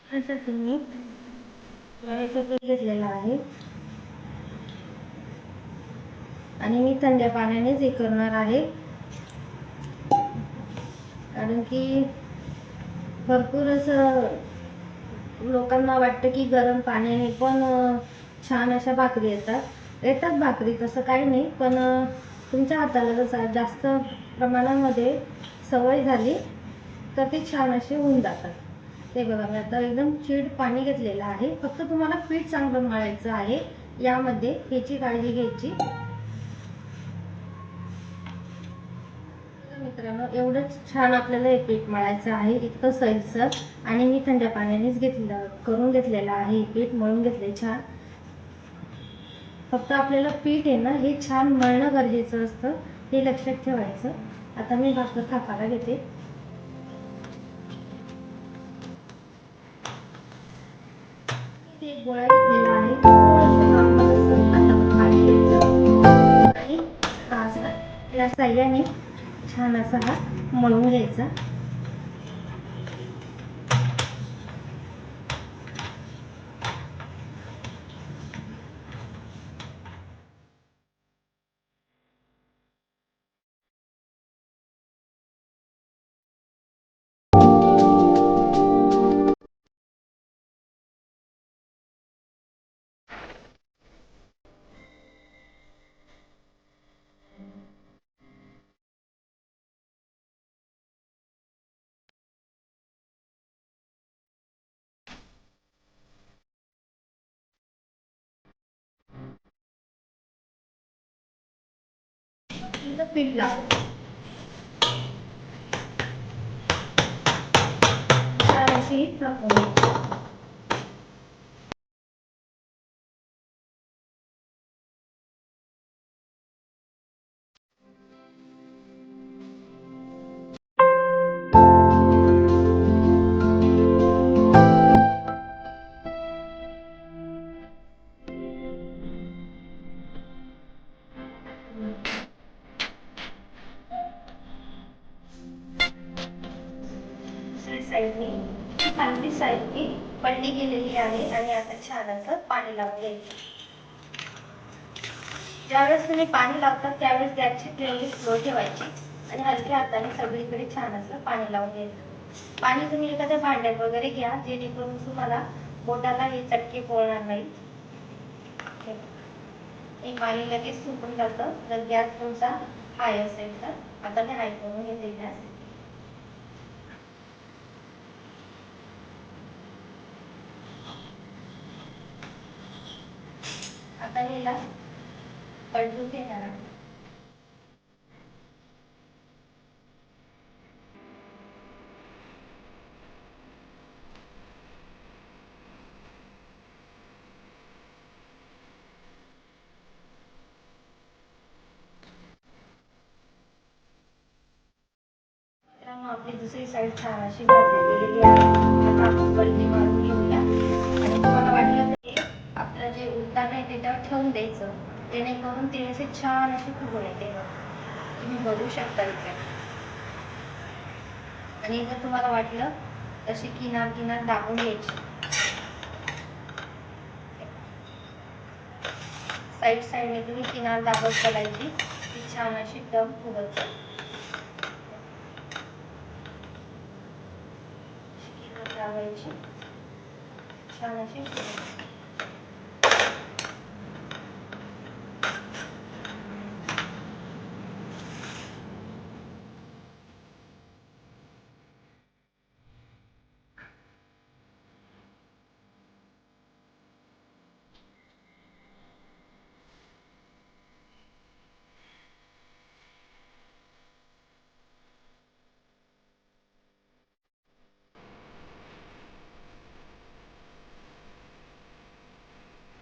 यासाठी मी ज्वारीचं पीठ घेतलेलं आहे आणि मी थंड पाण्यानेच हे करणार आहे, कारण की भरपूर असं लोकांना वाटतं की गरम पाण्याने पण छान अशा भाकरी येतात भाकरी, तसं काही नाही, पण तुमच्या हाताला जसं जास्त प्रमाणामध्ये सवय झाली तर ते छान असे होऊन जातात. ते बघा, मी आता एकदम चिड पाणी घेतलेलं आहे. फक्त तुम्हाला पीठ चांगलं मळायचं आहे, यामध्ये ह्याची काळजी घ्यायची. मित्रांनो, एवढंच छान आपल्याला हे पीठ मळायचं आहे, इतकं सैलसर. आणि मी थंड पाण्यानेच करून घेतलेलं आहे, पीठ मळून घेतले छान. फक्त आपल्याला पीठ आहे ना, हे छान मळणं गरजेचं असतं, हे लक्षात ठेवायचं. आता मी भाकर थापायला घेते. एक गोळा घेतलेला आहे, थोडंसं नॉर्मल असं हातावर पाणी घ्यायचं आणि या साह्याने छान असा हा मळून घ्यायचा. पीठ लावतो छान अशी साईडनी खालची साईडनी पलटी केलेली आहे आणि आता छान असं पाणी लावून घ्यायचं. ज्यावेळेस तुम्ही पाणी लावतात त्यावेळेस गॅसची फ्लेम स्लो ठेवायची आणि हलक्या हाताने सगळीकडे छान असं पाणी लावून घ्यायचं. पाणी तुम्ही एखाद्या भांड्यात वगैरे घ्या, जेणेकरून तुम्हाला बोटाला हे चटके पोळणार नाही. हे पाणी लगेच सुकून जातं जर गॅस तुमचा हाय असेल तर. आता मी हाय करून घेते गॅस. आता याला पलटून घेणार आहे. आपली दुसरी साईड छान अशी भाजली गेलेली आहे. आता आपण पलटी मारून घेऊया आणि तुम्हाला वाटलं तर आपलं जे उलटाण आहे त्याच्यावर ठेवून द्यायचं, जेणेकरून ते असे छान असे फुगून येते. तुम्ही बघू शकता इथे. आणि जर तुम्हाला वाटलं तशी किनार किनार दाबून घ्यायची, साईड साईडने तुम्ही किनार दाबत करायची, ती छान अशी दम फुगत किनार दाबायची, छान अशी